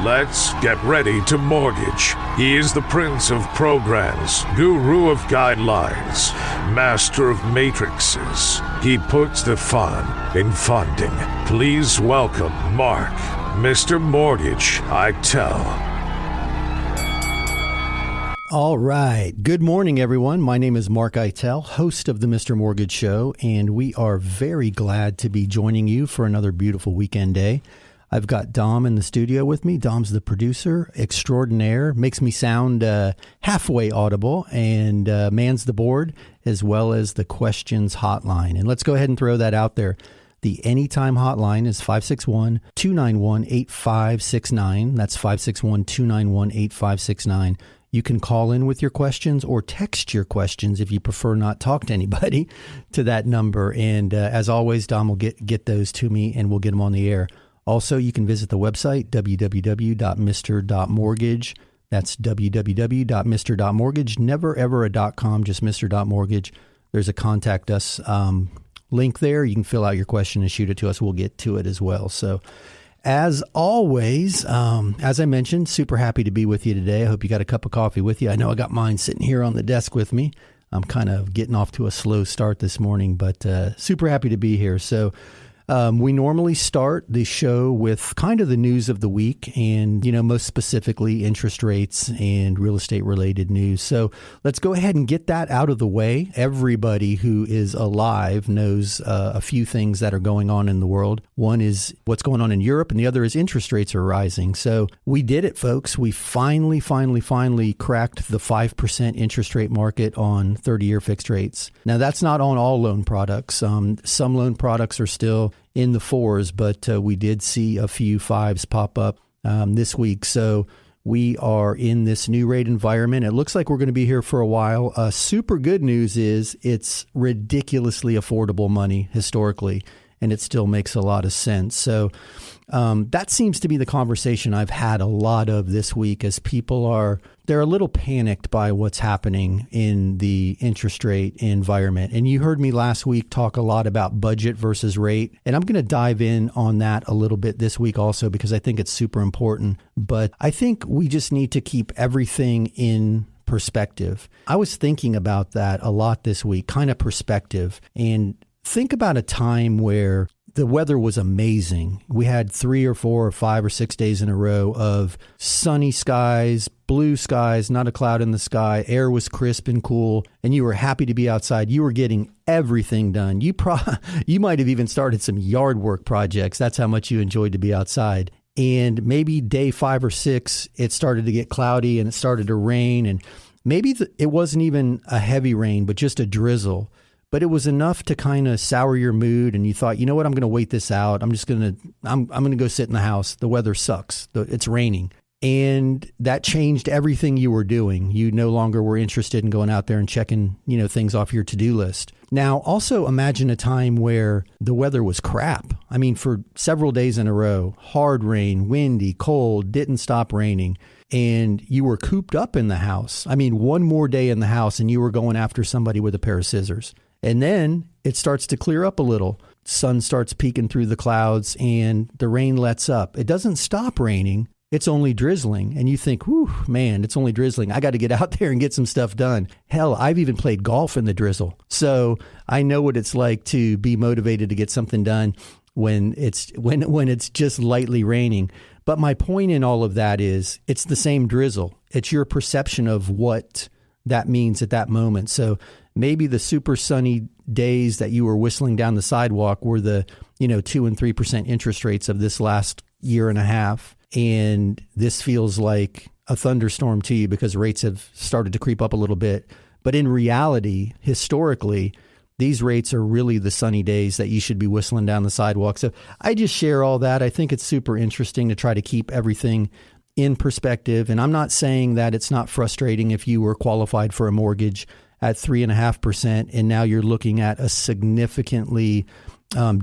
Let's get ready to mortgage. He is the prince of programs, guru of guidelines, master of matrices. He puts the fun in funding. Please welcome Mark, Mr. Mortgage Eitel. All right. Good morning, everyone. My name is Mark Eitel, host of the Mr. Mortgage Show, and we are very glad to be joining you for another beautiful weekend day. I've got Dom in the studio with me. Dom's the producer extraordinaire, makes me sound halfway audible, and mans the board as well as the questions hotline. And let's go ahead and throw that out there. The Anytime hotline is 561-291-8569. That's 561-291-8569. You can call in with your questions or text your questions if you prefer not talk to anybody to that number. And as always, Dom will get those to me and we'll get them on the air. Also, you can visit the website, www.mr.mortgage. That's www.mr.mortgage. Never ever a .com, just mr.mortgage. There's a contact us link there. You can fill out your question and shoot it to us. We'll get to it as well. So as always, as I mentioned, super happy to be with you today. I hope you got a cup of coffee with you. I know I got mine sitting here on the desk with me. I'm kind of getting off to a slow start this morning, but super happy to be here. So we normally start the show with kind of the news of the week and, most specifically interest rates and real estate related news. So let's go ahead and get that out of the way. Everybody who is alive knows a few things that are going on in the world. One is what's going on in Europe and the other is interest rates are rising. So we did it, folks. We finally cracked the 5% interest rate market on 30-year fixed rates. Now, that's not on all loan products. Some loan products are still in the fours, but we did see a few fives pop up this week. So we are in this new rate environment. It looks like we're going to be here for a while. Super good news is it's ridiculously affordable money historically, and it still makes a lot of sense. So that seems to be the conversation I've had a lot of this week as people they're a little panicked by what's happening in the interest rate environment. And you heard me last week talk a lot about budget versus rate. And I'm going to dive in on that a little bit this week also because I think it's super important. But I think we just need to keep everything in perspective. I was thinking about that a lot this week, kind of perspective. And think about a time where the weather was amazing. We had 3 or 4 or 5 or 6 days in a row of sunny skies, blue skies, not a cloud in the sky. Air was crisp and cool, and you were happy to be outside. You were getting everything done. You might have even started some yard work projects. That's how much you enjoyed to be outside. And maybe day 5 or 6, it started to get cloudy and it started to rain. And maybe it wasn't even a heavy rain, but just a drizzle. But it was enough to kind of sour your mood, and you thought, you know what, I'm going to wait this out. I'm going to go sit in the house. The weather sucks. It's raining. And that changed everything you were doing. You no longer were interested in going out there and checking, things off your to-do list. Now, also imagine a time where the weather was crap. I mean, for several days in a row, hard rain, windy, cold, didn't stop raining. And you were cooped up in the house. I mean, one more day in the house and you were going after somebody with a pair of scissors. And then it starts to clear up a little. Sun starts peeking through the clouds and the rain lets up. It doesn't stop raining. It's only drizzling. And you think, whew, man, it's only drizzling. I got to get out there and get some stuff done. Hell, I've even played golf in the drizzle. So I know what it's like to be motivated to get something done when it's just lightly raining. But my point in all of that is it's the same drizzle. It's your perception of what that means at that moment. So maybe the super sunny days that you were whistling down the sidewalk were the, 2 and 3% interest rates of this last year and a half. And this feels like a thunderstorm to you because rates have started to creep up a little bit. But in reality, historically, these rates are really the sunny days that you should be whistling down the sidewalk. So I just share all that. I think it's super interesting to try to keep everything in perspective. And I'm not saying that it's not frustrating if you were qualified for a mortgage at 3.5%, and now you're looking at a significantly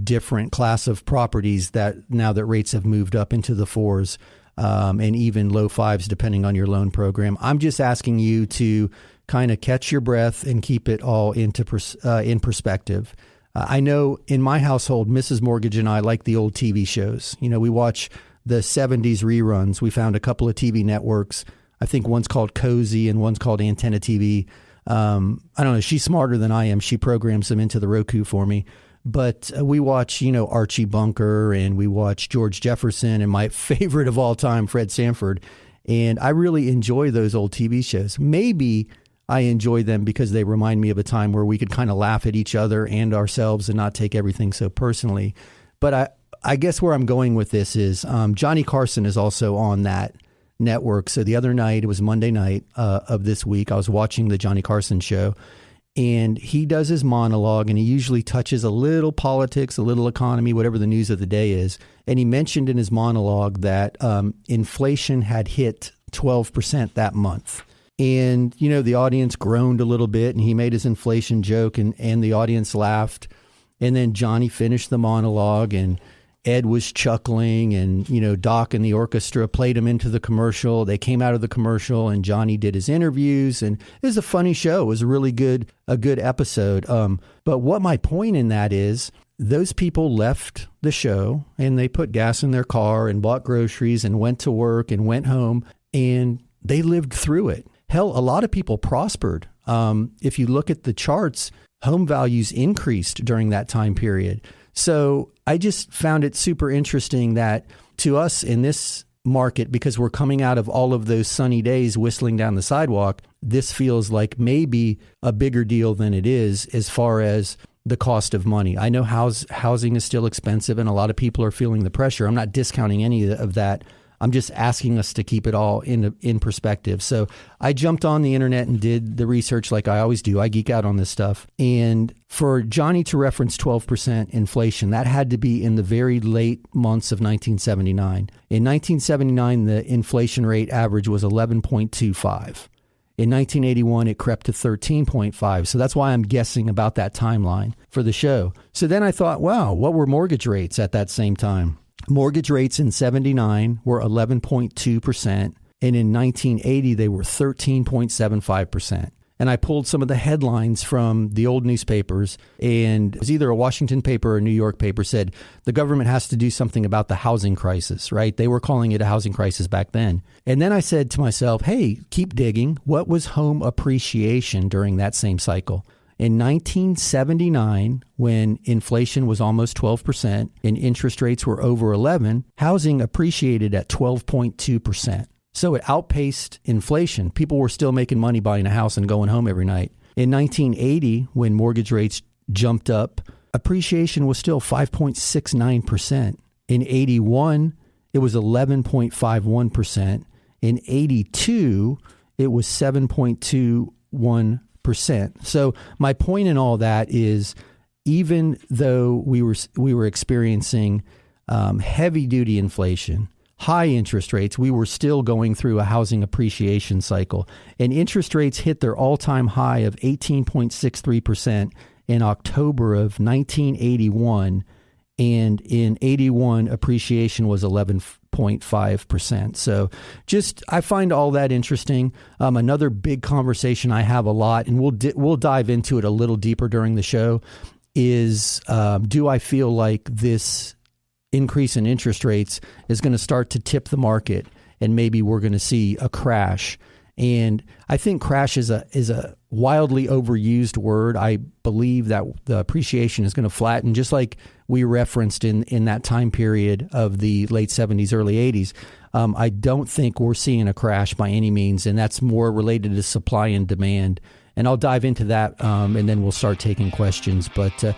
different class of properties that now that rates have moved up into the 4s and even low 5s, depending on your loan program. I'm just asking you to kind of catch your breath and keep it all in perspective. I know in my household, Mrs. Mortgage and I like the old TV shows. We watch the 70s reruns. We found a couple of TV networks. I think one's called Cozy and one's called Antenna TV. I don't know. She's smarter than I am. She programs them into the Roku for me. But we watch, Archie Bunker, and we watch George Jefferson, and my favorite of all time, Fred Sanford. And I really enjoy those old TV shows. Maybe I enjoy them because they remind me of a time where we could kind of laugh at each other and ourselves and not take everything so personally. But I guess where I'm going with this is Johnny Carson is also on that network. So the other night, it was Monday night of this week, I was watching the Johnny Carson show, and he does his monologue, and he usually touches a little politics, a little economy, whatever the news of the day is. And he mentioned in his monologue that inflation had hit 12% that month. And, the audience groaned a little bit, and he made his inflation joke, and the audience laughed. And then Johnny finished the monologue, and Ed was chuckling, and, Doc and the orchestra played him into the commercial. They came out of the commercial, and Johnny did his interviews, and it was a funny show. It was a good episode. But what my point in that is, those people left the show, and they put gas in their car and bought groceries and went to work and went home, and they lived through it. Hell, a lot of people prospered. If you look at the charts, home values increased during that time period. So I just found it super interesting that to us in this market, because we're coming out of all of those sunny days whistling down the sidewalk, this feels like maybe a bigger deal than it is as far as the cost of money. I know housing is still expensive, and a lot of people are feeling the pressure. I'm not discounting any of that. I'm just asking us to keep it all in perspective. So I jumped on the internet and did the research like I always do. I geek out on this stuff. And for Johnny to reference 12% inflation, that had to be in the very late months of 1979. In 1979, the inflation rate average was 11.25. In 1981, it crept to 13.5. So that's why I'm guessing about that timeline for the show. So then I thought, wow, what were mortgage rates at that same time? Mortgage rates in 79 were 11.2%, and in 1980, they were 13.75%. And I pulled some of the headlines from the old newspapers, and it was either a Washington paper or a New York paper said the government has to do something about the housing crisis, right? They were calling it a housing crisis back then. And then I said to myself, hey, keep digging. What was home appreciation during that same cycle? In 1979, when inflation was almost 12% and interest rates were over 11, housing appreciated at 12.2%. So it outpaced inflation. People were still making money buying a house and going home every night. In 1980, when mortgage rates jumped up, appreciation was still 5.69%. In 81, it was 11.51%. In 82, it was 7.21%. So my point in all that is, even though we were experiencing heavy duty inflation, high interest rates, we were still going through a housing appreciation cycle. And interest rates hit their all-time high of 18.63% in October of 1981. And in 81, appreciation was 11.5%. So I find all that interesting. Another big conversation I have a lot, and we'll dive into it a little deeper during the show, is do I feel like this increase in interest rates is going to start to tip the market, and maybe we're going to see a crash? And I think crash is a wildly overused word. I believe that the appreciation is going to flatten, just like we referenced in that time period of the late 70s, early 80s. I don't think we're seeing a crash by any means, and that's more related to supply and demand. And I'll dive into that, and then we'll start taking questions. But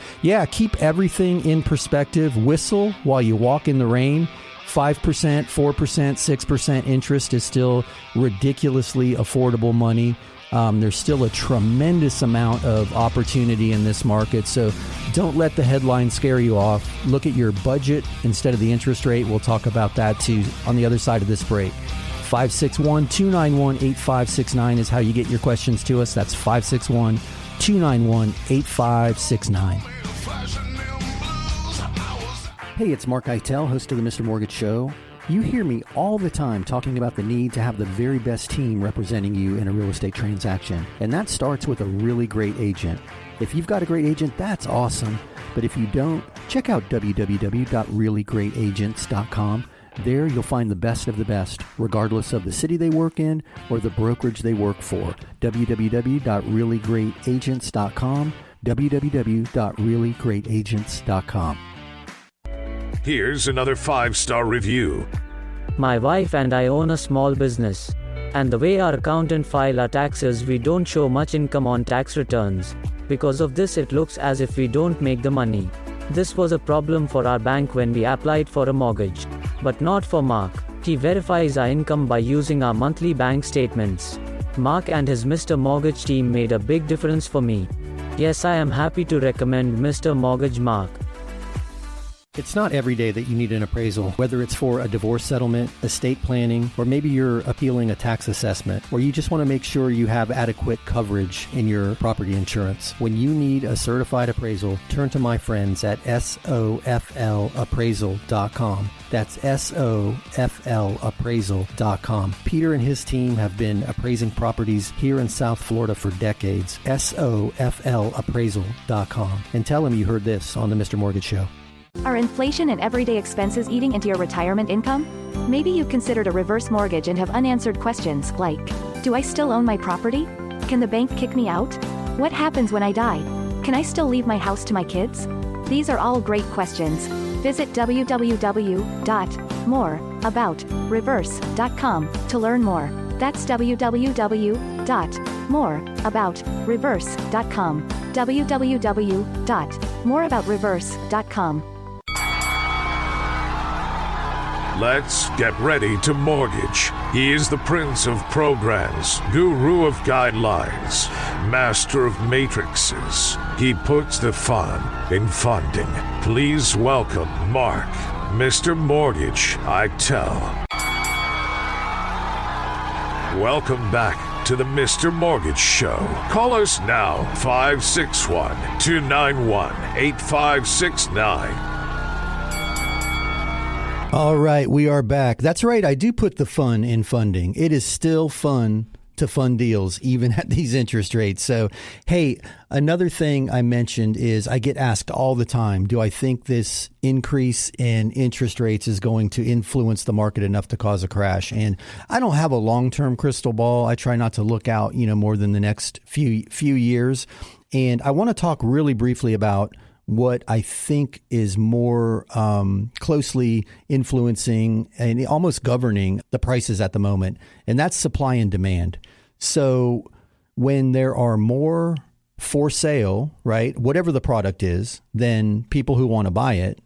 keep everything in perspective. Whistle while you walk in the rain. 5%, 4%, 6% interest is still ridiculously affordable money. There's still a tremendous amount of opportunity in this market. So don't let the headlines scare you off. Look at your budget instead of the interest rate. We'll talk about that too on the other side of this break. 561-291-8569 is how you get your questions to us. That's 561-291-8569. Hey, it's Mark Eitel, host of the Mr. Mortgage Show. You hear me all the time talking about the need to have the very best team representing you in a real estate transaction. And that starts with a really great agent. If you've got a great agent, that's awesome. But if you don't, check out www.reallyGreatAgents.com. There you'll find the best of the best, regardless of the city they work in or the brokerage they work for. www.reallyGreatAgents.com, www.reallyGreatAgents.com. Here's another 5-star review. My wife and I own a small business. And the way our accountant file our taxes, we don't show much income on tax returns. Because of this, it looks as if we don't make the money. This was a problem for our bank when we applied for a mortgage. But not for Mark. He verifies our income by using our monthly bank statements. Mark and his Mr. Mortgage team made a big difference for me. Yes, I am happy to recommend Mr. Mortgage Mark. It's not every day that you need an appraisal, whether it's for a divorce settlement, estate planning, or maybe you're appealing a tax assessment, or you just want to make sure you have adequate coverage in your property insurance. When you need a certified appraisal, turn to my friends at soflappraisal.com. That's soflappraisal.com. Peter and his team have been appraising properties here in South Florida for decades. soflappraisal.com. And tell them you heard this on the Mr. Mortgage Show. Are inflation and everyday expenses eating into your retirement income? Maybe you've considered a reverse mortgage and have unanswered questions like, do I still own my property? Can the bank kick me out? What happens when I die? Can I still leave my house to my kids? These are all great questions. Visit www.moreaboutreverse.com to learn more. That's www.moreaboutreverse.com. www.moreaboutreverse.com. Let's get ready to mortgage. He is the prince of programs, guru of guidelines, master of matrices. He puts the fun in funding. Please welcome Mark, Mr. Mortgage Eitel. Welcome back to the Mr. Mortgage Show. Call us now, 561-291-8569. All right, we are back. That's right, I do put the fun in funding. It is still fun to fund deals, even at these interest rates. So, hey, another thing I mentioned is I get asked all the time, do I think this increase in interest rates is going to influence the market enough to cause a crash? And I don't have a long-term crystal ball. I try not to look out, more than the next few years. And I want to talk really briefly about what I think is more closely influencing and almost governing the prices at the moment, and that's supply and demand. So when there are more for sale, right, whatever the product is, then people who want to buy it,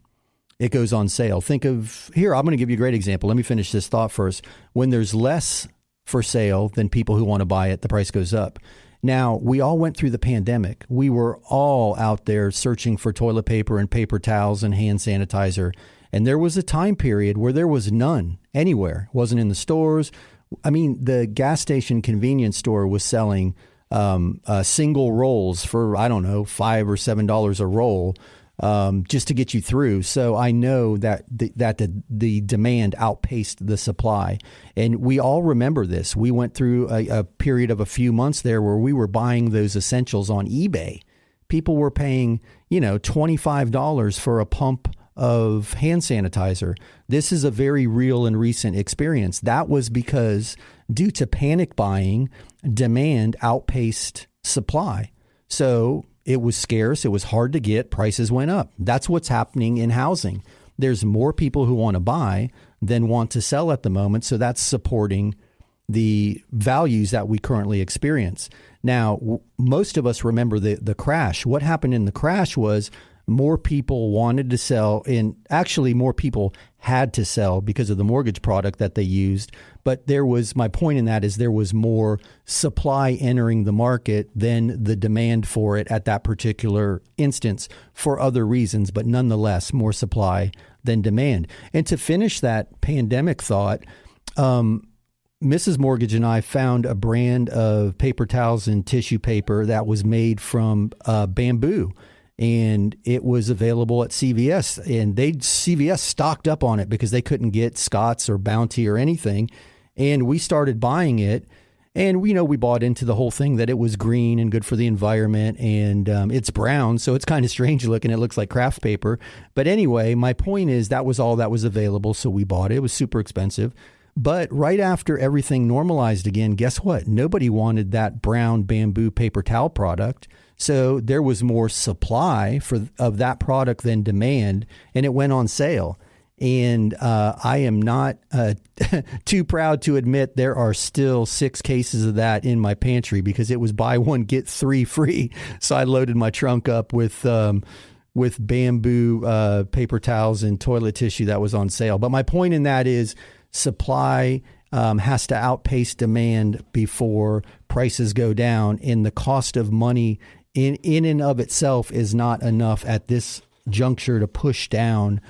it goes on sale. Think of, here, I'm going to give you a great example. Let me finish this thought first. When there's less for sale than people who want to buy it, the price goes up. Now, we all went through the pandemic. We were all out there searching for toilet paper and paper towels and hand sanitizer. And there was a time period where there was none anywhere. It wasn't in the stores. I mean, the gas station convenience store was selling single rolls for, I don't know, $5 or $7 a roll just to get you through. So I know that the demand outpaced the supply. And we all remember this. We went through a period of a few months there where we were buying those essentials on eBay. People were paying, $25 for a pump of hand sanitizer. This is a very real and recent experience. That was because due to panic buying, demand outpaced supply. So it was scarce. It was hard to get. Prices went up. That's what's happening in housing. There's more people who want to buy than want to sell at the moment. So that's supporting the values that we currently experience. Now, most of us remember the crash. What happened in the crash was more people wanted to sell, and actually more people had to sell because of the mortgage product that they used. But my point in that is there was more supply entering the market than the demand for it at that particular instance for other reasons, but nonetheless, more supply than demand. And to finish that pandemic thought, Mrs. Mortgage and I found a brand of paper towels and tissue paper that was made from bamboo. And it was available at CVS, and CVS stocked up on it because they couldn't get Scott's or Bounty or anything. And we started buying it, And, we bought into the whole thing that it was green and good for the environment. And it's brown, so it's kind of strange looking. It looks like craft paper. But anyway, my point is that was all that was available. So we bought it. It was super expensive. But right after everything normalized again, guess what? Nobody wanted that brown bamboo paper towel product. So there was more supply of that product than demand, and it went on sale. And I am not too proud to admit there are still 6 cases of that in my pantry because it was buy one, get 3 free. So I loaded my trunk up with bamboo paper towels and toilet tissue that was on sale. But my point in that is supply has to outpace demand before prices go down, and the cost of money in and of itself is not enough at this juncture to push down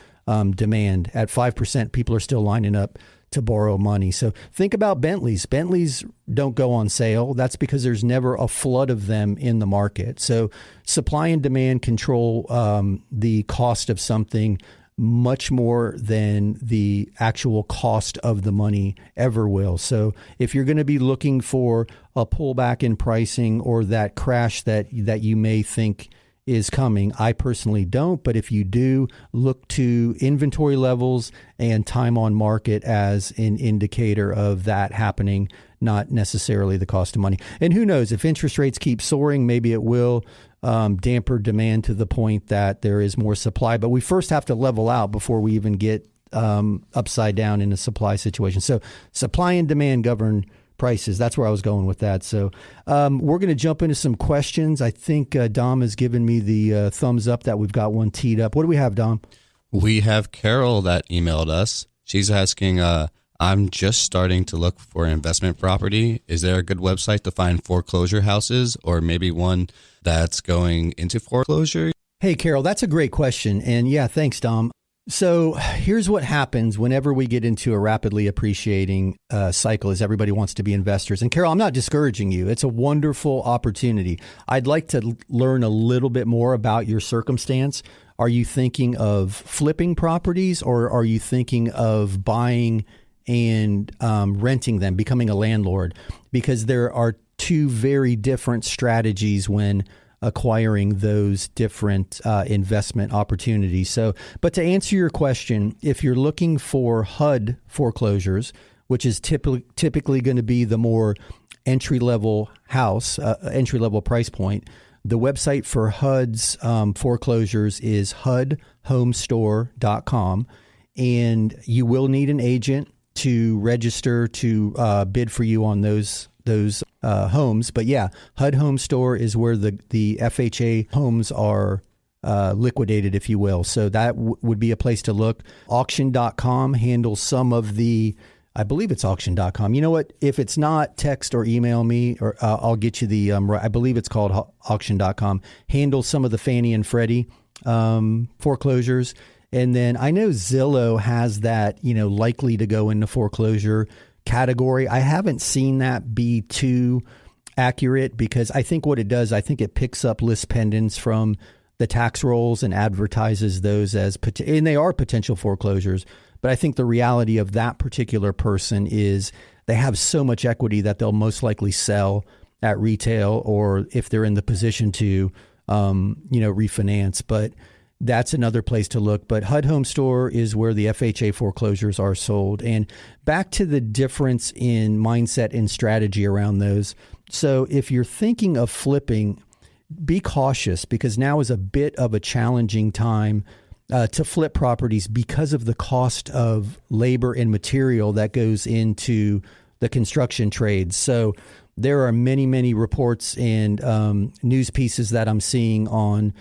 demand. At 5%, people are still lining up to borrow money. So think about Bentleys. Bentleys don't go on sale. That's because there's never a flood of them in the market. So supply and demand control the cost of something much more than the actual cost of the money ever will. So if you're going to be looking for a pullback in pricing or that crash that you may think is coming, I personally don't. But if you do, look to inventory levels and time on market as an indicator of that happening, not necessarily the cost of money. And who knows, if interest rates keep soaring, maybe it will damper demand to the point that there is more supply. But we first have to level out before we even get upside down in a supply situation. So supply and demand govern prices. That's where I was going with that. So we're going to jump into some questions. I think Dom has given me the thumbs up that we've got one teed up. What do we have, Dom? We have Carol that emailed us. She's asking, I'm just starting to look for an investment property. Is there a good website to find foreclosure houses, or maybe one that's going into foreclosure? Hey, Carol, that's a great question. And yeah, thanks, Dom. So here's what happens whenever we get into a rapidly appreciating cycle is everybody wants to be investors. And Carol, I'm not discouraging you. It's a wonderful opportunity. I'd like to learn a little bit more about your circumstance. Are you thinking of flipping properties, or are you thinking of buying and renting them, becoming a landlord? Because there are 2 very different strategies when acquiring those different investment opportunities. So, but to answer your question, if you're looking for HUD foreclosures, which is typically going to be the more entry-level house, entry-level price point, the website for HUD's foreclosures is hudhomestore.com, and you will need an agent to register to bid for you on those homes. But yeah, HUD Home Store is where the FHA homes are liquidated, if you will. So that would be a place to look. Auction.com handles some of the, I believe it's auction.com. You know what? If it's not, text or email me, or I'll get you the, I believe it's called auction.com, handles some of the Fannie and Freddie foreclosures. And then I know Zillow has that, likely to go into foreclosure category. I haven't seen that be too accurate, because I think what it does, I think it picks up list pendants from the tax rolls and advertises those as, and they are potential foreclosures. But I think the reality of that particular person is they have so much equity that they'll most likely sell at retail, or if they're in the position to, refinance. But that's another place to look. But HUD Home Store is where the FHA foreclosures are sold. And back to the difference in mindset and strategy around those. So if you're thinking of flipping, be cautious, because now is a bit of a challenging time to flip properties because of the cost of labor and material that goes into the construction trades. So there are many, many reports and news pieces that I'm seeing on,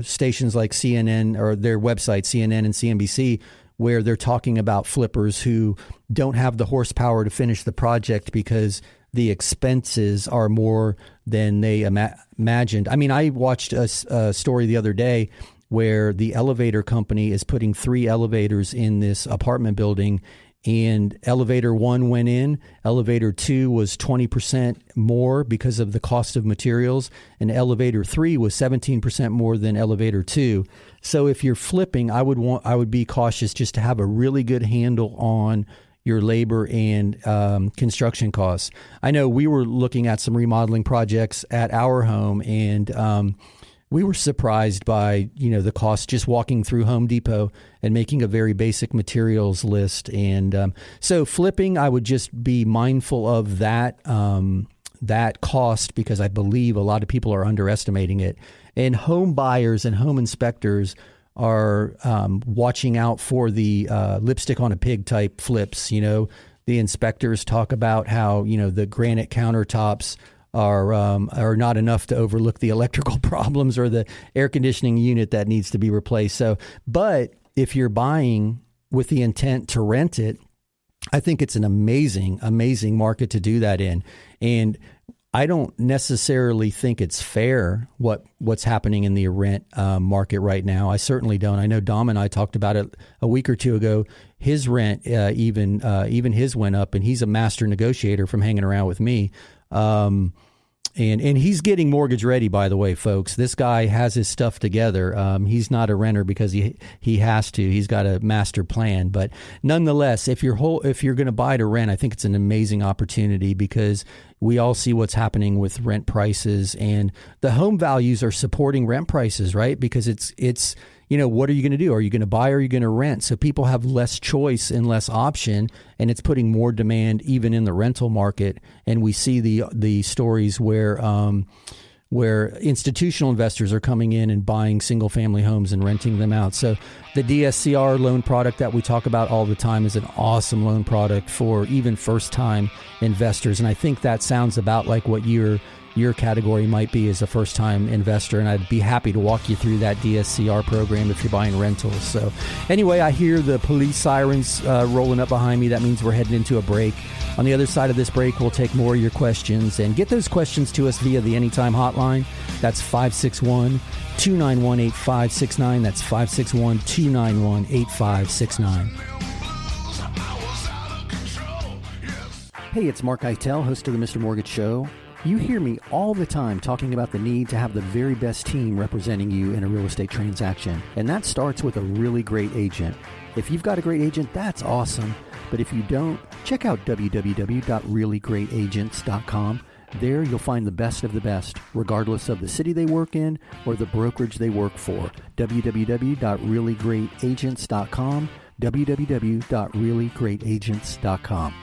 stations like CNN, or their website, CNN and CNBC, where they're talking about flippers who don't have the horsepower to finish the project because the expenses are more than they imagined. I mean, I watched a story the other day where the elevator company is putting 3 elevators in this apartment building, and elevator 1 went in, elevator 2 was 20% more because of the cost of materials, and elevator 3 was 17% more than elevator 2. So if you're flipping, I would be cautious just to have a really good handle on your labor and construction costs. I know we were looking at some remodeling projects at our home, and we were surprised by, the cost just walking through Home Depot and making a very basic materials list. And so flipping, I would just be mindful of that cost, because I believe a lot of people are underestimating it. And home buyers and home inspectors are watching out for the lipstick on a pig type flips. The inspectors talk about how, the granite countertops are not enough to overlook the electrical problems or the air conditioning unit that needs to be replaced. So, but if you're buying with the intent to rent it, I think it's an amazing market to do that in. And I don't necessarily think it's fair what's happening in the rent market right now. I certainly don't. I know Dom and I talked about it a week or two ago. His rent, even his went up, and he's a master negotiator from hanging around with me. And he's getting mortgage ready, by the way, folks. This guy has his stuff together. He's not a renter because he has to. He's got a master plan. But nonetheless, if you're going to buy to rent, I think it's an amazing opportunity, because we all see what's happening with rent prices, and the home values are supporting rent prices, right? Because it's what are you going to do? Are you going to buy or are you going to rent? So people have less choice and less option, and it's putting more demand even in the rental market. And we see the stories where institutional investors are coming in and buying single family homes and renting them out. So the DSCR loan product that we talk about all the time is an awesome loan product for even first time investors. And I think that sounds about like what your category might be as a first-time investor, and I'd be happy to walk you through that DSCR program if you're buying rentals. So anyway, I hear the police sirens rolling up behind me. That means we're heading into a break. On the other side of this break, we'll take more of your questions, and get those questions to us via the Anytime Hotline. That's 561-291-8569. That's 561-291-8569. Hey, it's Mark Eitel, host of the Mr. Mortgage Show. You hear me all the time talking about the need to have the very best team representing you in a real estate transaction. And that starts with a really great agent. If you've got a great agent, that's awesome. But if you don't, check out www.reallyGreatAgents.com. There you'll find the best of the best, regardless of the city they work in or the brokerage they work for. www.reallyGreatAgents.com. www.reallyGreatAgents.com.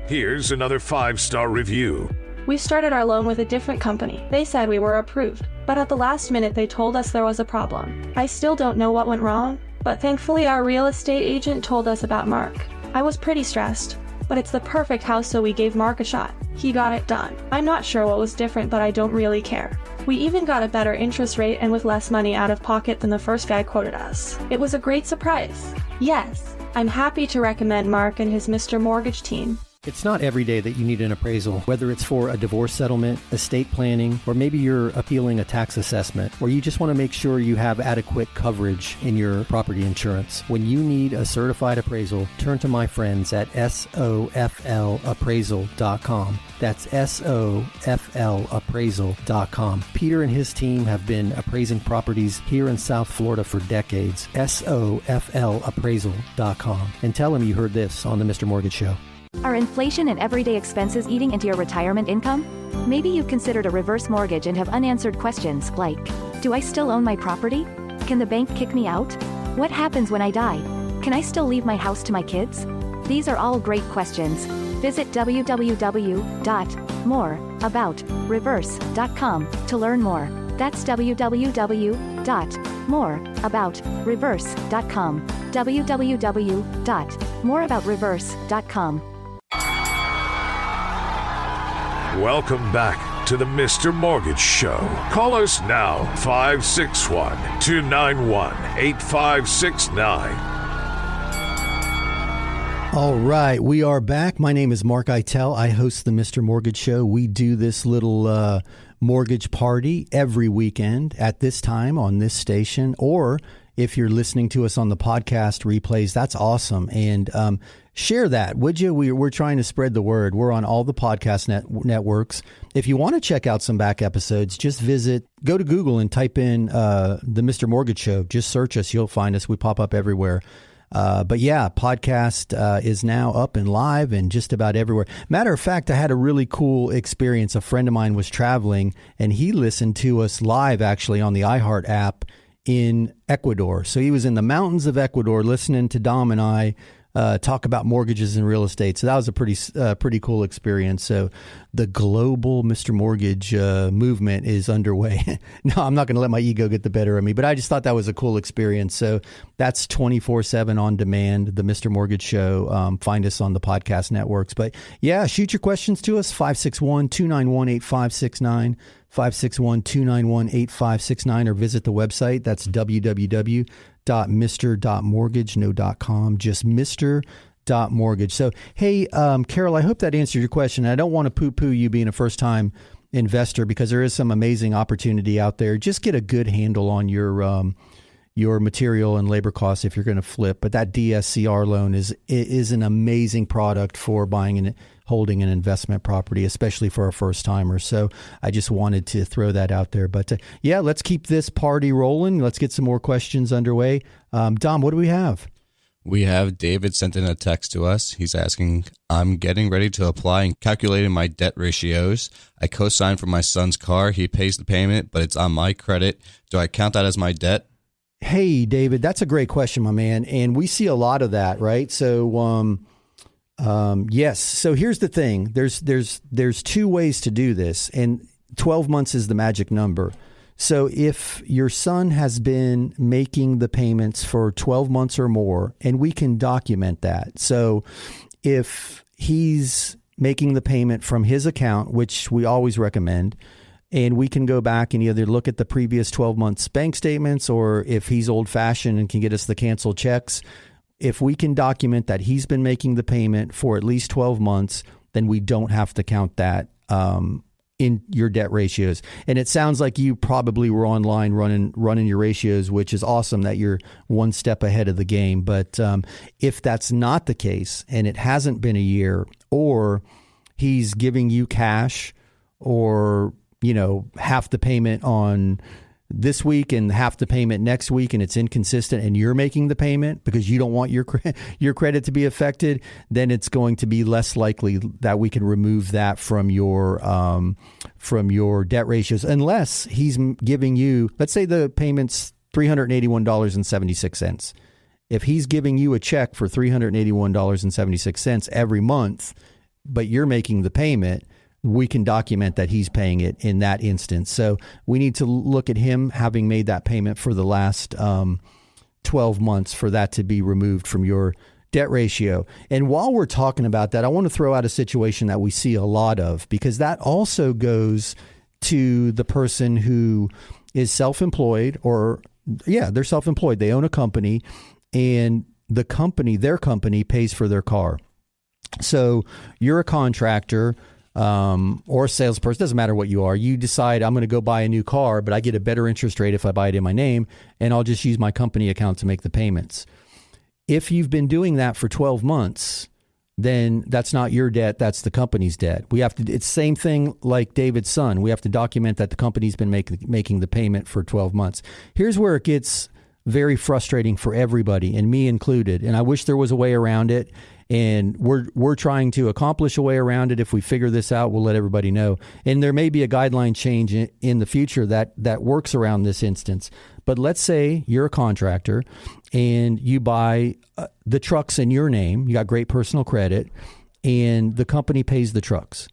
Here's another 5-star review. We started our loan with a different company. They said we were approved, but at the last minute they told us there was a problem. I still don't know what went wrong, but thankfully our real estate agent told us about Mark. I was pretty stressed, but it's the perfect house, so we gave Mark a shot. He got it done. I'm not sure what was different, but I don't really care. We even got a better interest rate and with less money out of pocket than the first guy quoted us. It was a great surprise. Yes, I'm happy to recommend Mark and his Mr. Mortgage team. It's not every day that you need an appraisal, whether it's for a divorce settlement, estate planning, or maybe you're appealing a tax assessment, or you just want to make sure you have adequate coverage in your property insurance. When you need a certified appraisal, turn to my friends at SOFLappraisal.com. That's SOFLappraisal.com. Peter and his team have been appraising properties here in South Florida for decades. SOFLappraisal.com. And tell them you heard this on the Mr. Mortgage Show. Are inflation and everyday expenses eating into your retirement income? Maybe you've considered a reverse mortgage and have unanswered questions like, do I still own my property? Can the bank kick me out? What happens when I die? Can I still leave my house to my kids? These are all great questions. Visit www.moreaboutreverse.com to learn more. That's www.moreaboutreverse.com. www.moreaboutreverse.com. Welcome back to the Mr. Mortgage Show. Call us now, 561-291-8569. All right, we are back. My name is Mark Eitel. I host the Mr. Mortgage Show. We do this little mortgage party every weekend at this time on this station, or if you're listening to us on the podcast replays, that's awesome. And share that, would you? We're trying to spread the word. We're on all the podcast networks. If you want to check out some back episodes, just go to Google and type in the Mr. Mortgage Show. Just search us. You'll find us. We pop up everywhere. But yeah, podcast is now up and live and just about everywhere. Matter of fact, I had a really cool experience. A friend of mine was traveling and he listened to us live actually on the iHeart app in Ecuador. So he was in the mountains of Ecuador listening to Dom and I talk about mortgages and real estate. So that was a pretty cool experience. So the global Mr. Mortgage movement is underway. No, I'm not going to let my ego get the better of me, but I just thought that was a cool experience. So that's 24/7 on demand, the Mr. Mortgage Show. Find us on the podcast networks. But yeah, shoot your questions to us, 561-291-8569. 561-291-8569, or visit the website. That's www.mr.mortgage, no .com, just mr.mortgage. So, hey, Carol, I hope that answered your question. I don't want to poo-poo you being a first-time investor because there is some amazing opportunity out there. Just get a good handle on your material and labor costs if you're going to flip. But that DSCR loan is an amazing product for buying and holding an investment property, especially for a first timer. So I just wanted to throw that out there. But yeah, let's keep this party rolling. Let's get some more questions underway. Dom, what do we have? We have David sent in a text to us. He's asking, I'm getting ready to apply and calculating my debt ratios. I co-signed for my son's car. He pays the payment, but it's on my credit. Do I count that as my debt? Hey, David, that's a great question, my man. And we see a lot of that, right? So, yes. So here's the thing. There's two ways to do this, and 12 months is the magic number. So if your son has been making the payments for 12 months or more, and we can document that. So if he's making the payment from his account, which we always recommend, and we can go back and either look at the previous 12 months bank statements, or if he's old fashioned and can get us the canceled checks, if we can document that he's been making the payment for at least 12 months, then we don't have to count that in your debt ratios. And it sounds like you probably were online running your ratios, which is awesome that you're one step ahead of the game. But if that's not the case and it hasn't been a year, or he's giving you cash, or half the payment on this week and half the payment next week, and it's inconsistent, and you're making the payment because you don't want your credit to be affected, then it's going to be less likely that we can remove that from your debt ratios, unless he's giving you, let's say the payment's $381.76. If he's giving you a check for $381.76 every month, but you're making the payment, we can document that he's paying it in that instance. So we need to look at him having made that payment for the last 12 months for that to be removed from your debt ratio. And while we're talking about that, I want to throw out a situation that we see a lot of, because that also goes to the person who is self-employed, or they're self-employed. They own a company, and their company pays for their car. So you're a contractor, or a salesperson, doesn't matter what you are. You decide, I'm going to go buy a new car, but I get a better interest rate if I buy it in my name, and I'll just use my company account to make the payments. If you've been doing that for 12 months, then that's not your debt, that's the company's debt. It's the same thing like David's son. We have to document that the company's been making the payment for 12 months. Here's where it gets very frustrating for everybody, and me included, and I wish there was a way around it. And we're trying to accomplish a way around it. If we figure this out, we'll let everybody know. And there may be a guideline change in the future that works around this instance. But let's say you're a contractor and you buy the trucks in your name. You got great personal credit, and the company pays the trucks.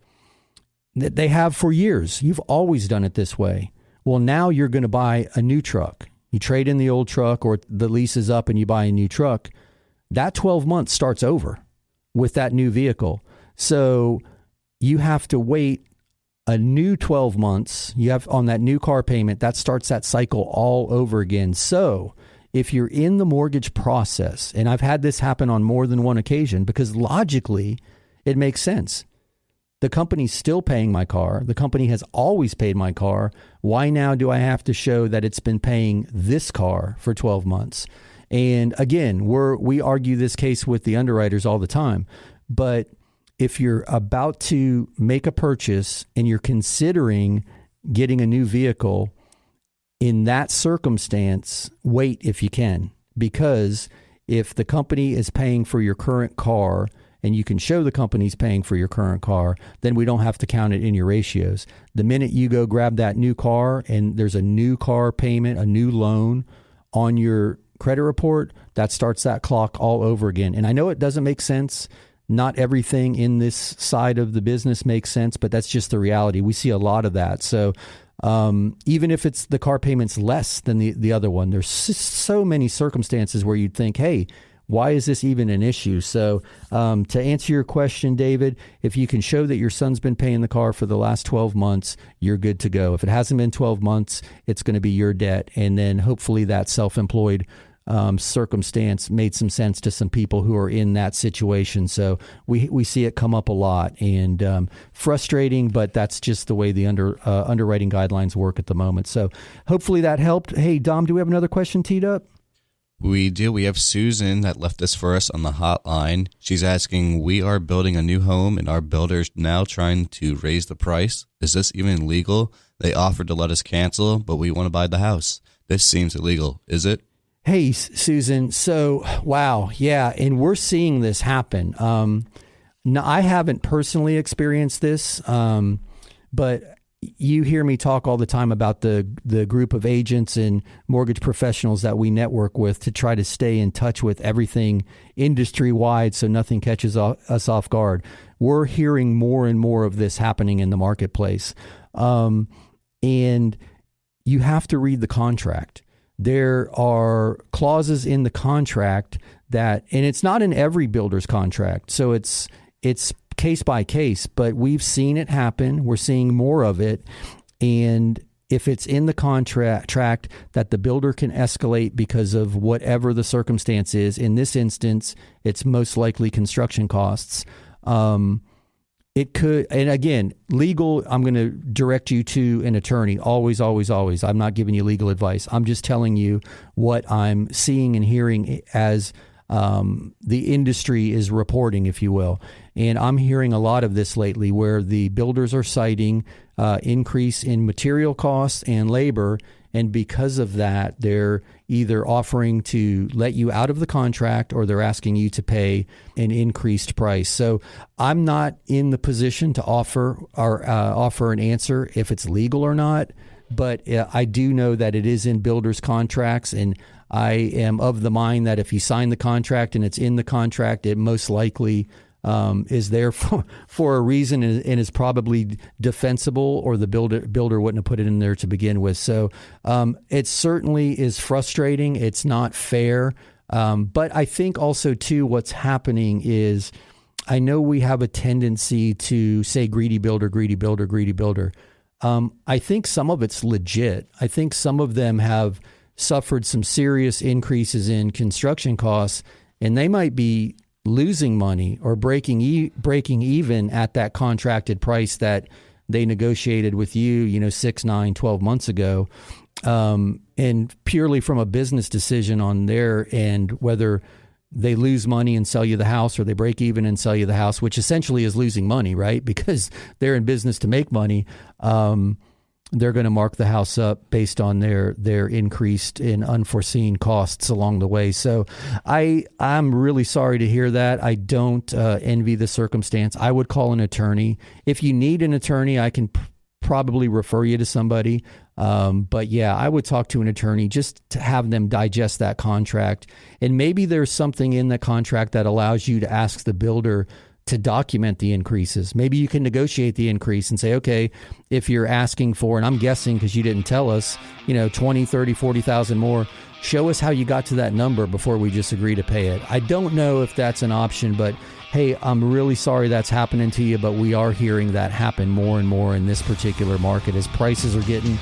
They have for years. You've always done it this way. Well, now you're going to buy a new truck. You trade in the old truck, or the lease is up and you buy a new truck. That 12 months starts over with that new vehicle. So you have to wait a new 12 months. You have on that new car payment, that starts that cycle all over again. So if you're in the mortgage process, and I've had this happen on more than one occasion, because logically it makes sense. The company's still paying my car. The company has always paid my car. Why now do I have to show that it's been paying this car for 12 months? And again, we argue this case with the underwriters all the time. But if you're about to make a purchase and you're considering getting a new vehicle, in that circumstance, wait if you can. Because if the company is paying for your current car and you can show the company's paying for your current car, then we don't have to count it in your ratios. The minute you go grab that new car and there's a new car payment, a new loan on your credit report, that starts that clock all over again. And I know it doesn't make sense. Not everything in this side of the business makes sense, but that's just the reality. We see a lot of that. So even if it's the car payment's less than the other one, there's so many circumstances where you'd think, hey, why is this even an issue? So to answer your question, David, if you can show that your son's been paying the car for the last 12 months, you're good to go. If it hasn't been 12 months, it's going to be your debt. And then hopefully that self-employed circumstance made some sense to some people who are in that situation. So we see it come up a lot, and frustrating, but that's just the way the underwriting guidelines work at the moment. So hopefully that helped. Hey, Dom, do we have another question teed up? We do. We have Susan that left this for us on the hotline. She's asking, we are building a new home and our builder's now trying to raise the price. Is this even legal? They offered to let us cancel, but we want to buy the house. This seems illegal. Is it? Hey, Susan. So, wow. Yeah. And we're seeing this happen. Now, I haven't personally experienced this, but you hear me talk all the time about the group of agents and mortgage professionals that we network with to try to stay in touch with everything industry-wide so nothing catches us off guard. We're hearing more and more of this happening in the marketplace. And you have to read the contract. There are clauses in the contract that, and it's not in every builder's contract, so it's case by case, but we've seen it happen. We're seeing more of it. And if it's in the contract that the builder can escalate because of whatever the circumstance is, in this instance, it's most likely construction costs. It could, and again, legal, I'm going to direct you to an attorney. Always, always, always. I'm not giving you legal advice. I'm just telling you what I'm seeing and hearing as the industry is reporting, if you will. And I'm hearing a lot of this lately where the builders are citing increase in material costs and labor. And because of that, they're either offering to let you out of the contract or they're asking you to pay an increased price. So I'm not in the position to offer an answer if it's legal or not. But I do know that it is in builders' contracts, and I am of the mind that if you sign the contract and it's in the contract, it most likely is there for a reason and is probably defensible, or the builder wouldn't have put it in there to begin with. So it certainly is frustrating. It's not fair. But I think also, too, what's happening is I know we have a tendency to say greedy builder, greedy builder, greedy builder. I think some of it's legit. I think some of them have suffered some serious increases in construction costs, and they might be losing money or breaking even at that contracted price that they negotiated with you, 6, 9, 12 months ago. And purely from a business decision on their end, whether they lose money and sell you the house or they break even and sell you the house, which essentially is losing money, right? Because they're in business to make money. They're going to mark the house up based on their increased and unforeseen costs along the way. So I'm really sorry to hear that. I don't envy the circumstance. I would call an attorney. If you need an attorney, I can probably refer you to somebody. But yeah, I would talk to an attorney just to have them digest that contract. And maybe there's something in the contract that allows you to ask the builder to document the increases. Maybe you can negotiate the increase and say, okay, if you're asking for, and I'm guessing because you didn't tell us, 20, 30, 40,000 more, show us how you got to that number before we just agree to pay it. I don't know if that's an option, but hey, I'm really sorry that's happening to you, but we are hearing that happen more and more in this particular market as prices are getting,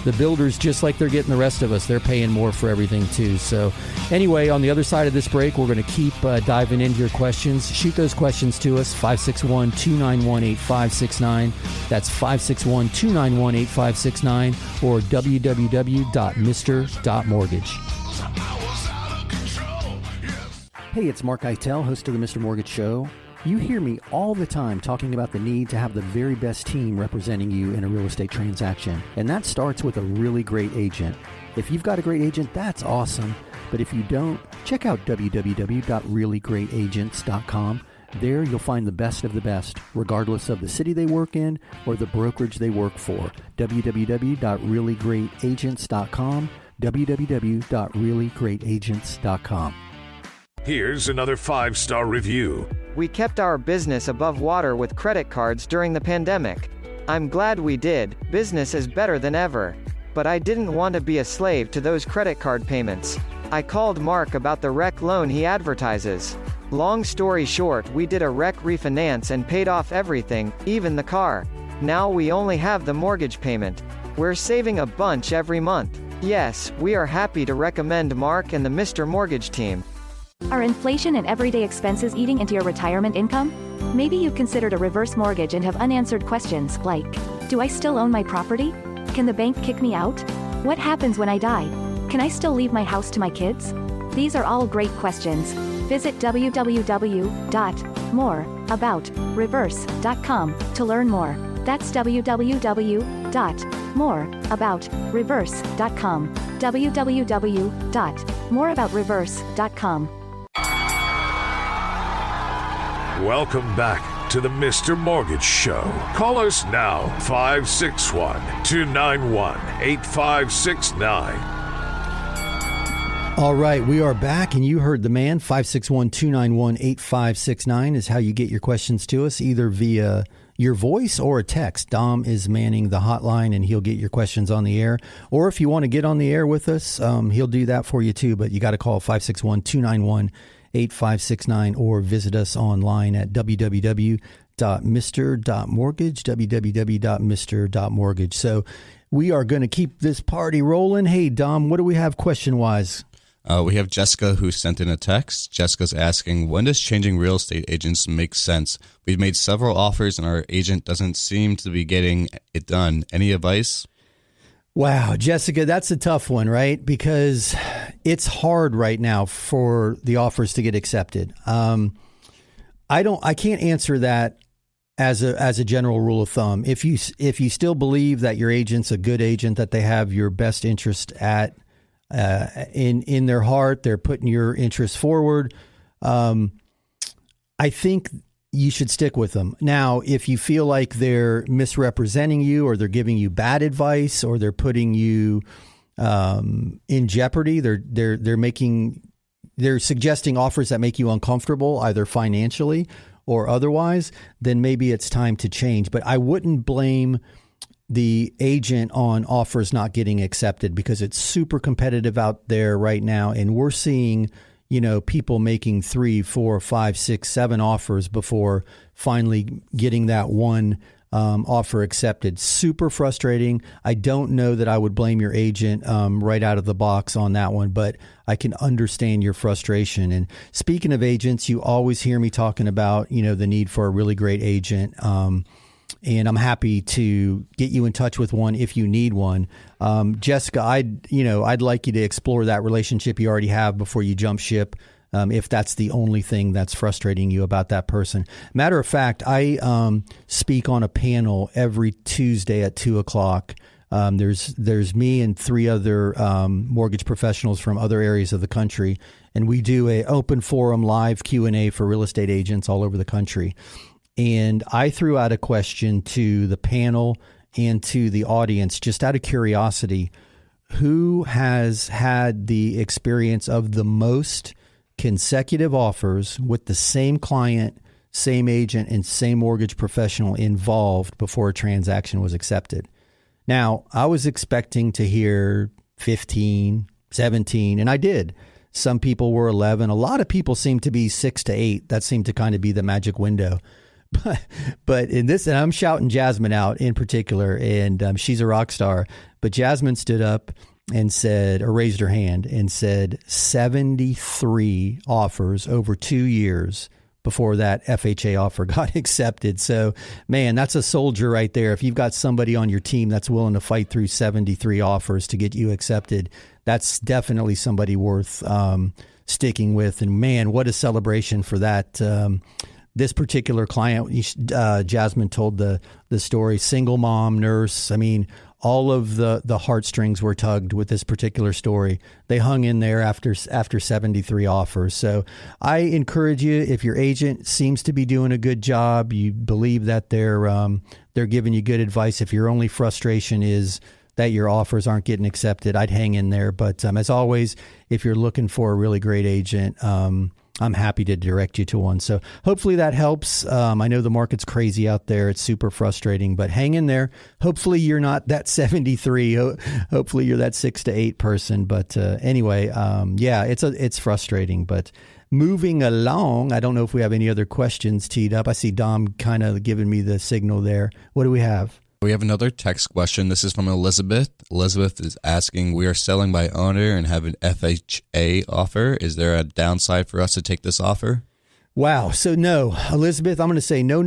the builders, just like they're getting the rest of us, they're paying more for everything too. So anyway, on the other side of this break, we're going to keep diving into your questions. Shoot those questions to us, 561-291-8569. That's 561-291-8569 or www.mr.mortgage. Hey, it's Mark Eitel, host of the Mr. Mortgage Show. You hear me all the time talking about the need to have the very best team representing you in a real estate transaction. And that starts with a really great agent. If you've got a great agent, that's awesome. But if you don't, check out www.reallyGreatAgents.com. There you'll find the best of the best, regardless of the city they work in or the brokerage they work for. www.reallyGreatAgents.com, www.reallyGreatAgents.com. Here's another 5-star review. We kept our business above water with credit cards during the pandemic. I'm glad we did. Business is better than ever. But I didn't want to be a slave to those credit card payments. I called Mark about the rec loan he advertises. Long story short, we did a rec refinance and paid off everything, even the car. Now we only have the mortgage payment. We're saving a bunch every month. Yes, we are happy to recommend Mark and the Mr. Mortgage team. Are inflation and everyday expenses eating into your retirement income? Maybe you've considered a reverse mortgage and have unanswered questions like, do I still own my property? Can the bank kick me out? What happens when I die? Can I still leave my house to my kids? These are all great questions. Visit www.moreaboutreverse.com to learn more. That's www.moreaboutreverse.com. www.moreaboutreverse.com. Welcome back to the Mr. Mortgage Show. Call us now, 561-291-8569. All right, we are back, and you heard the man. 561-291-8569 is how you get your questions to us, either via your voice or a text. Dom is manning the hotline, and he'll get your questions on the air. Or if you want to get on the air with us, he'll do that for you too, but you got to call 561-291-8569 or visit us online at www.mr.mortgage, www.mr.mortgage. So we are going to keep this party rolling. Hey, Dom, what do we have question-wise? We have Jessica who sent in a text. Jessica's asking, when does changing real estate agents make sense? We've made several offers and our agent doesn't seem to be getting it done. Any advice? Wow, Jessica, that's a tough one, right? Because it's hard right now for the offers to get accepted. I can't answer that as a general rule of thumb. If you still believe that your agent's a good agent, that they have your best interest in their heart, they're putting your interests forward, I think you should stick with them. Now, if you feel like they're misrepresenting you, or they're giving you bad advice, or they're putting you in jeopardy, they're suggesting offers that make you uncomfortable, either financially or otherwise, then maybe it's time to change. But I wouldn't blame the agent on offers not getting accepted, because it's super competitive out there right now. And we're seeing, people making 3, 4, 5, 6, 7 offers before finally getting that one offer accepted. Super frustrating. I don't know that I would blame your agent right out of the box on that one, but I can understand your frustration. And speaking of agents, you always hear me talking about, the need for a really great agent. And I'm happy to get you in touch with one if you need one. Jessica, I'd like you to explore that relationship you already have before you jump ship, if that's the only thing that's frustrating you about that person. Matter of fact, I speak on a panel every Tuesday at 2:00. There's me and 3 other mortgage professionals from other areas of the country, and we do a open forum live Q&A for real estate agents all over the country. And I threw out a question to the panel and to the audience, just out of curiosity: who has had the experience of the most consecutive offers with the same client, same agent, and same mortgage professional involved before a transaction was accepted? Now, I was expecting to hear 15, 17, and I did. Some people were 11. A lot of people seemed to be 6 to 8. That seemed to kind of be the magic window. But in this, and I'm shouting Jasmine out in particular, and she's a rock star. But Jasmine stood up and said, or raised her hand and said, 73 offers over 2 years before that FHA offer got accepted. So, man, that's a soldier right there. If you've got somebody on your team that's willing to fight through 73 offers to get you accepted, that's definitely somebody worth sticking with. And man, what a celebration for that. This particular client, Jasmine told the story, single mom, nurse. I mean, all of the heartstrings were tugged with this particular story. They hung in there after 73 offers. So I encourage you, if your agent seems to be doing a good job, you believe that they're giving you good advice. If your only frustration is that your offers aren't getting accepted, I'd hang in there. But as always, if you're looking for a really great agent, I'm happy to direct you to one. So hopefully that helps. I know the market's crazy out there. It's super frustrating, but hang in there. Hopefully you're not that 73. Hopefully you're that 6 to 8 person. But anyway, it's frustrating. But moving along, I don't know if we have any other questions teed up. I see Dom kind of giving me the signal there. What do we have? We have another text question. This is from Elizabeth. Elizabeth is asking, we are selling by owner and have an FHA offer. Is there a downside for us to take this offer? Wow. So no, Elizabeth, I'm going to say no,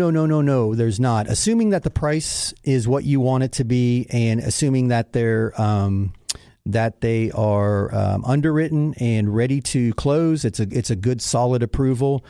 there's not. Assuming that the price is what you want it to be, and assuming that they are underwritten and ready to close, it's a good solid approval.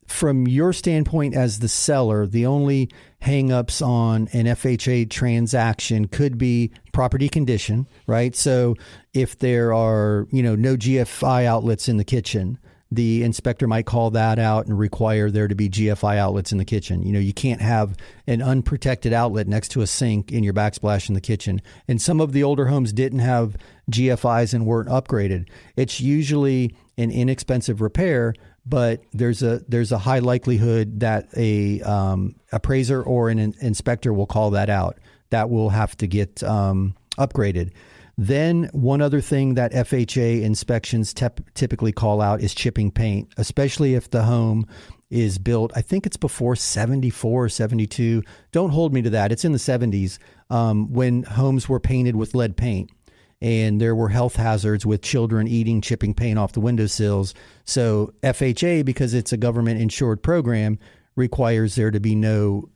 From your standpoint as the seller, the only hangups on an FHA transaction could be property condition, right? So if there are, no GFI outlets in the kitchen, the inspector might call that out and require there to be GFI outlets in the kitchen. You can't have an unprotected outlet next to a sink in your backsplash in the kitchen. And some of the older homes didn't have GFIs and weren't upgraded. It's usually an inexpensive repair, but there's a high likelihood that a appraiser or an inspector will call that out. That will have to get upgraded. Then one other thing that FHA inspections typically call out is chipping paint, especially if the home is built, I think it's before 74 or 72. Don't hold me to that. It's in the 70s when homes were painted with lead paint. And there were health hazards with children eating chipping paint off the windowsills. So FHA, because it's a government insured program, requires there to be no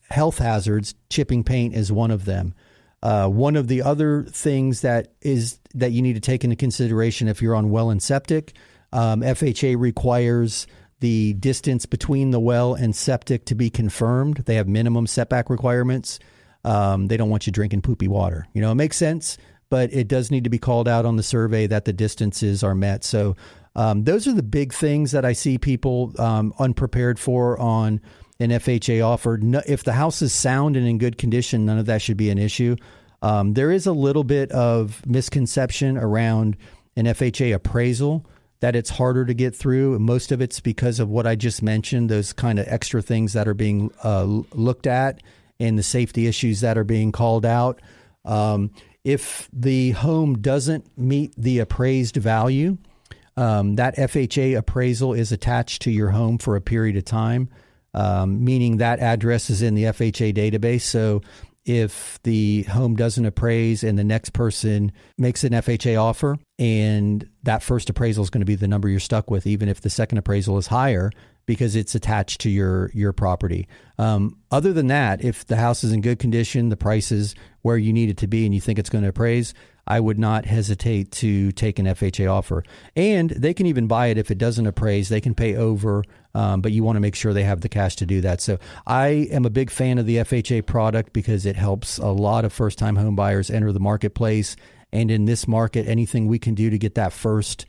health hazards. Chipping paint is one of them. One of the other things that you need to take into consideration if you're on well and septic, FHA requires the distance between the well and septic to be confirmed. They have minimum setback requirements. They don't want you drinking poopy water. It makes sense, but it does need to be called out on the survey that the distances are met. So those are the big things that I see people unprepared for on an FHA offer. No, if the house is sound and in good condition, none of that should be an issue. There is a little bit of misconception around an FHA appraisal that it's harder to get through. Most of it's because of what I just mentioned, those kind of extra things that are being looked at and the safety issues that are being called out. If the home doesn't meet the appraised value, that FHA appraisal is attached to your home for a period of time, meaning that address is in the FHA database. So if the home doesn't appraise and the next person makes an FHA offer and that first appraisal is going to be the number you're stuck with, even if the second appraisal is higher, because it's attached to your property. Other than that, if the house is in good condition, the price is where you need it to be, and you think it's going to appraise, I would not hesitate to take an FHA offer. And they can even buy it if it doesn't appraise. They can pay over, but you want to make sure they have the cash to do that. So I am a big fan of the FHA product because it helps a lot of first-time home buyers enter the marketplace. And in this market, anything we can do to get that first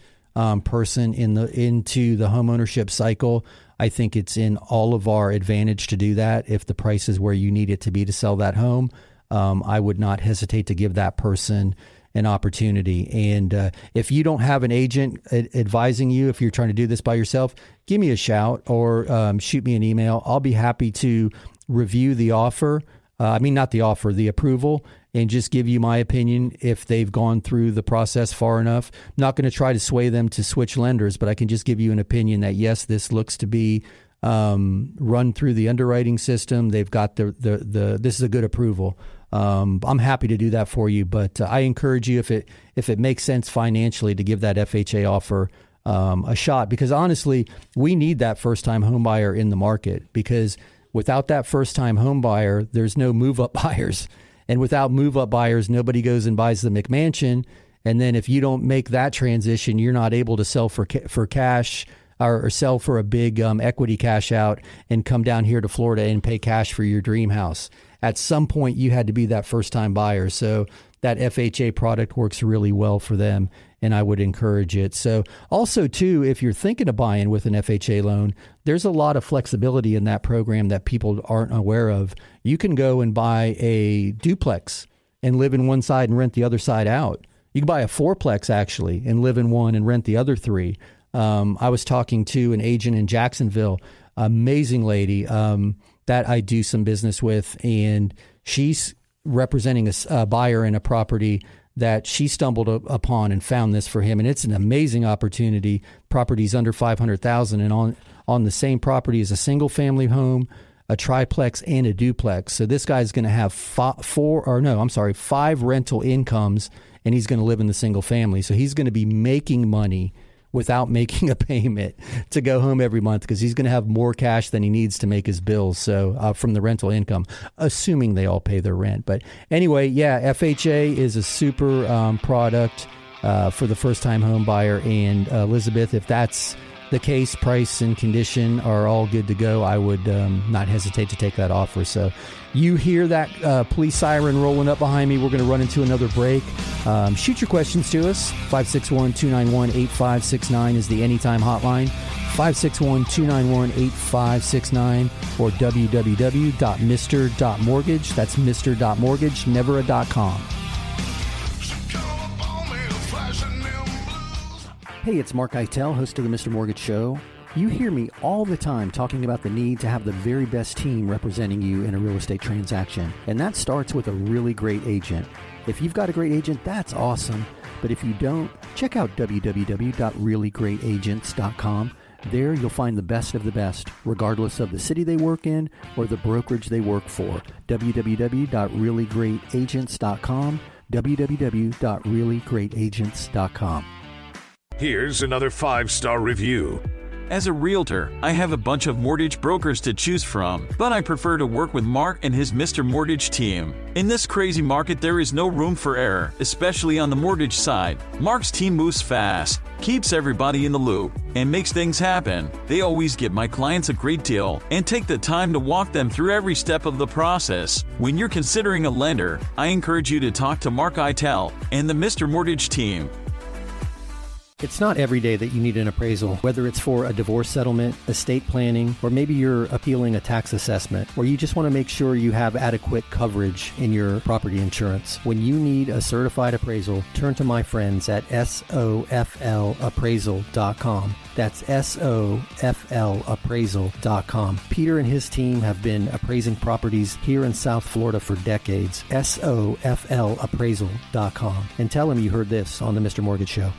person into the homeownership cycle, I think it's in all of our advantage to do that. If the price is where you need it to be to sell that home, I would not hesitate to give that person an opportunity. And if you don't have an agent advising you, if you're trying to do this by yourself, give me a shout or shoot me an email. I'll be happy to review the offer. Not the offer, the approval, and just give you my opinion if they've gone through the process far enough. I'm not going to try to sway them to switch lenders, but I can just give you an opinion that, yes, this looks to be run through the underwriting system. They've got this is a good approval. I'm happy to do that for you, but I encourage you, if it makes sense financially, to give that FHA offer a shot, because honestly, we need that first-time home buyer in the market, because without that first-time home buyer, there's no move-up buyers. And without move-up buyers, nobody goes and buys the McMansion. And then if you don't make that transition, you're not able to sell for cash or sell for a big equity cash out and come down here to Florida and pay cash for your dream house. at some point you had to be that first-time buyer. So that FHA product works really well for them, and I would encourage it. So also, too, if you're thinking of buying with an FHA loan, there's a lot of flexibility in that program that people aren't aware of. You can go and buy a duplex and live in one side and rent the other side out. You can buy a fourplex, actually, and live in one and rent the other three. I was talking to an agent in Jacksonville, amazing lady that I do some business with, and she's representing a buyer in a property that she stumbled upon and found this for him. And it's an amazing opportunity. Property's under $500,000, and on the same property is a single family home, a triplex, and a duplex. So this guy's going to have 5 rental incomes, and he's going to live in the single family. So he's going to be making money without making a payment to go home every month, because he's going to have more cash than he needs to make his bills. So from the rental income, assuming they all pay their rent. But anyway, yeah, FHA is a super product for the first-time home buyer. And Elizabeth, if that's the case, price and condition are all good to go, I would not hesitate to take that offer. So you hear that police siren rolling up behind me. We're going to run into another break. Shoot your questions to us. 561-291-8569 is the Anytime hotline. 561-291-8569 or www.mr.mortgage. That's mr.mortgage, never a .com. Hey, it's Mark Eitel, host of the Mr. Mortgage Show. You hear me all the time talking about the need to have the very best team representing you in a real estate transaction. And that starts with a really great agent. If you've got a great agent, that's awesome. But if you don't, check out www.reallyGreatAgents.com. There you'll find the best of the best, regardless of the city they work in or the brokerage they work for. www.reallyGreatAgents.com. www.reallyGreatAgents.com. Here's another 5-star review. As a realtor, I have a bunch of mortgage brokers to choose from, but I prefer to work with Mark and his Mr. Mortgage team. In this crazy market, there is no room for error, especially on the mortgage side. Mark's team moves fast, keeps everybody in the loop, and makes things happen. They always give my clients a great deal and take the time to walk them through every step of the process. When you're considering a lender, I encourage you to talk to Mark Eitel and the Mr. Mortgage team. It's not every day that you need an appraisal, whether it's for a divorce settlement, estate planning, or maybe you're appealing a tax assessment, or you just want to make sure you have adequate coverage in your property insurance. When you need a certified appraisal, turn to my friends at SOFLappraisal.com. That's SOFLappraisal.com. Peter and his team have been appraising properties here in South Florida for decades. SOFLappraisal.com. And tell them you heard this on the Mr. Mortgage Show.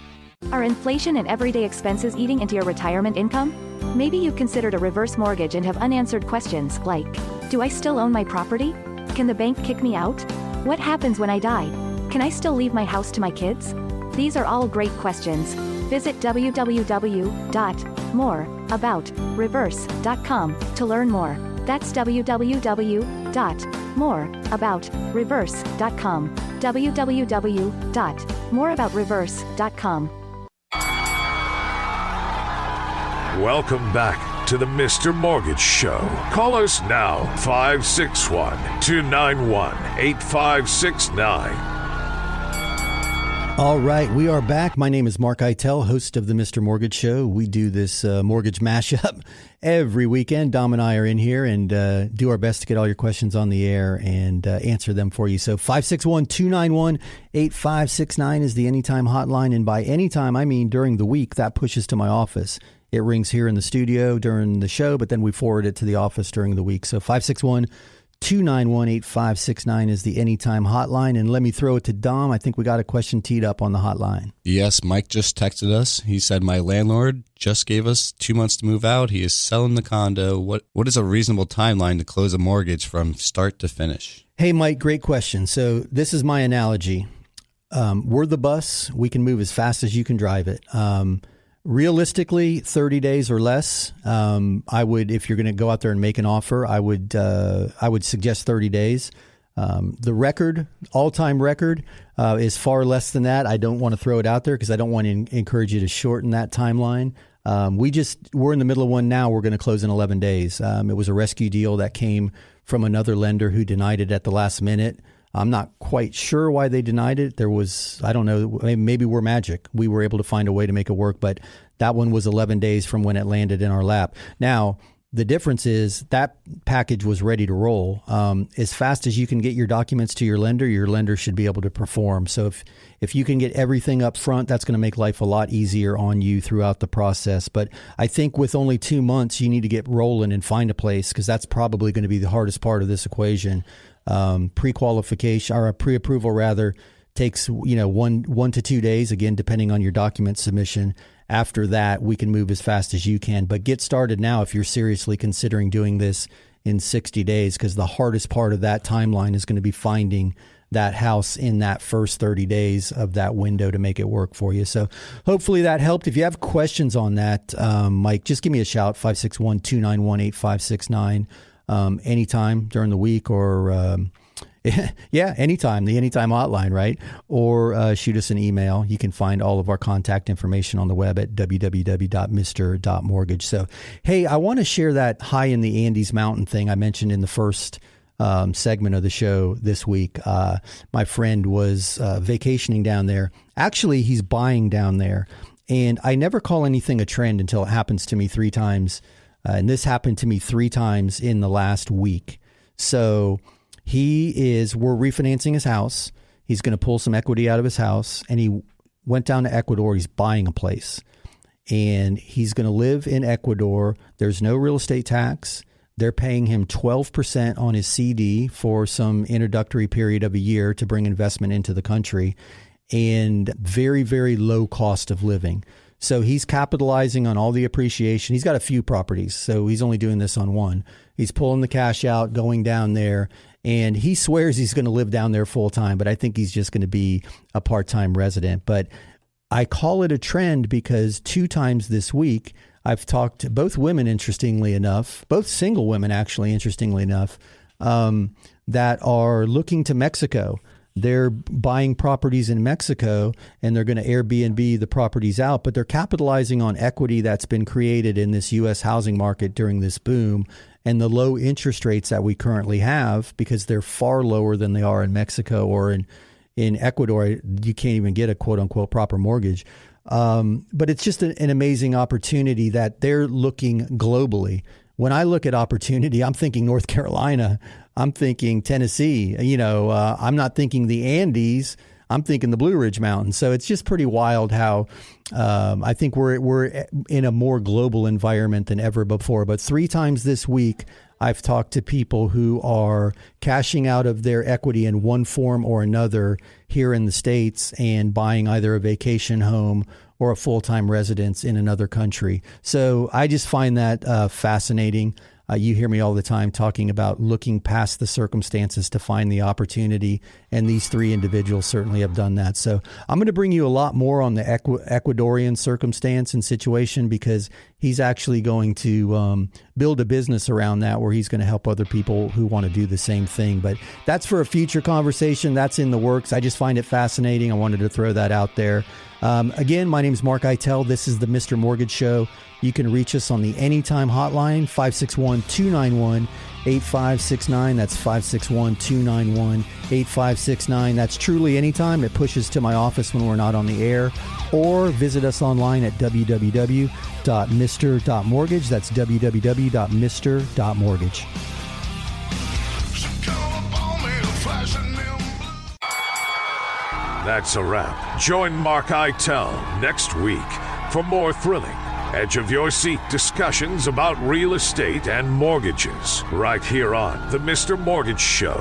Are inflation and everyday expenses eating into your retirement income? Maybe you've considered a reverse mortgage and have unanswered questions like, do I still own my property? Can the bank kick me out? What happens when I die? Can I still leave my house to my kids? These are all great questions. Visit www.moreaboutreverse.com to learn more. That's www.moreaboutreverse.com. www.moreaboutreverse.com. Welcome back to the Mr. Mortgage Show. Call us now, 561-291-8569. All right, we are back. My name is Mark Eitel, host of the Mr. Mortgage Show. We do this mortgage mashup every weekend. Dom and I are in here and do our best to get all your questions on the air and answer them for you. So 561-291-8569 is the Anytime hotline. And by anytime, I mean during the week. That pushes to my office. It rings here in the studio during the show, but then we forward it to the office during the week. So 561-291-8569 is the Anytime hotline. And let me throw it to Dom. I think we got a question teed up on the hotline. Yes, Mike just texted us. He said, my landlord just gave us 2 months to move out. He is selling the condo. What is a reasonable timeline to close a mortgage from start to finish? Hey, Mike, great question. So this is my analogy. We're the bus. We can move as fast as you can drive it. Realistically, 30 days or less. I would, if you're going to go out there and make an offer, I would suggest 30 days. The all-time record, is far less than that. I don't want to throw it out there because I don't want to encourage you to shorten that timeline. We're in the middle of one now. We're going to close in 11 days. It was a rescue deal that came from another lender who denied it at the last minute. I'm not quite sure why they denied it. I don't know, maybe we're magic. We were able to find a way to make it work, but that one was 11 days from when it landed in our lap. Now, the difference is that package was ready to roll. As fast as you can get your documents to your lender should be able to perform. So if you can get everything up front, that's going to make life a lot easier on you throughout the process. But I think with only 2 months, you need to get rolling and find a place, because that's probably going to be the hardest part of this equation. Pre-qualification or pre-approval rather takes 1 to 2 days, again, depending on your document submission. After that, we can move as fast as you can, but get started now if you're seriously considering doing this in 60 days, because the hardest part of that timeline is going to be finding that house in that first 30 days of that window to make it work for you. So hopefully that helped. If you have questions on that, Mike, just give me a shout, 561-291-8569, anytime during the week, or anytime, the Anytime hotline, right? Or shoot us an email. You can find all of our contact information on the web at www.mr.mortgage. So, hey, I want to share that high in the Andes mountain thing I mentioned in the first segment of the show this week. My friend was vacationing down there. Actually, he's buying down there. And I never call anything a trend until it happens to me 3 times. And this happened to me 3 times in the last week. So we're refinancing his house. He's going to pull some equity out of his house, and he went down to Ecuador. He's buying a place, and he's going to live in Ecuador. There's no real estate tax. They're paying him 12% on his CD for some introductory period of a year to bring investment into the country, and very, very low cost of living. So he's capitalizing on all the appreciation. He's got a few properties, so he's only doing this on one. He's pulling the cash out, going down there, and he swears he's going to live down there full time, but I think he's just going to be a part-time resident. But I call it a trend because 2 times this week, I've talked to both women, interestingly enough, both single women, actually, interestingly enough, that are looking to Mexico. They're buying properties in Mexico, and they're going to Airbnb the properties out, but they're capitalizing on equity that's been created in this U.S. housing market during this boom and the low interest rates that we currently have, because they're far lower than they are in Mexico or in Ecuador. You can't even get a quote-unquote proper mortgage. But it's just an amazing opportunity that they're looking globally. When I look at opportunity, I'm thinking North Carolina. I'm thinking Tennessee. I'm not thinking the Andes. I'm thinking the Blue Ridge Mountains. So it's just pretty wild how I think we're in a more global environment than ever before. But 3 times this week, I've talked to people who are cashing out of their equity in one form or another here in the States and buying either a vacation home or a full-time residence in another country. So I just find that fascinating. You hear me all the time talking about looking past the circumstances to find the opportunity, and these 3 individuals certainly have done that. So I'm going to bring you a lot more on the Ecuadorian circumstance and situation, because he's actually going to build a business around that where he's going to help other people who want to do the same thing. But that's for a future conversation. That's in the works. I just find it fascinating. I wanted to throw that out there. Again, my name is Mark Eitel. This is the Mr. Mortgage Show. You can reach us on the Anytime hotline, 561-291-8569. That's 561-291-8569. That's truly anytime. It pushes to my office when we're not on the air. Or visit us online at www.mr.mortgage. That's www.mr.mortgage. That's a wrap. Join Mark Eitel next week for more thrilling, edge-of-your-seat discussions about real estate and mortgages right here on The Mr. Mortgage Show.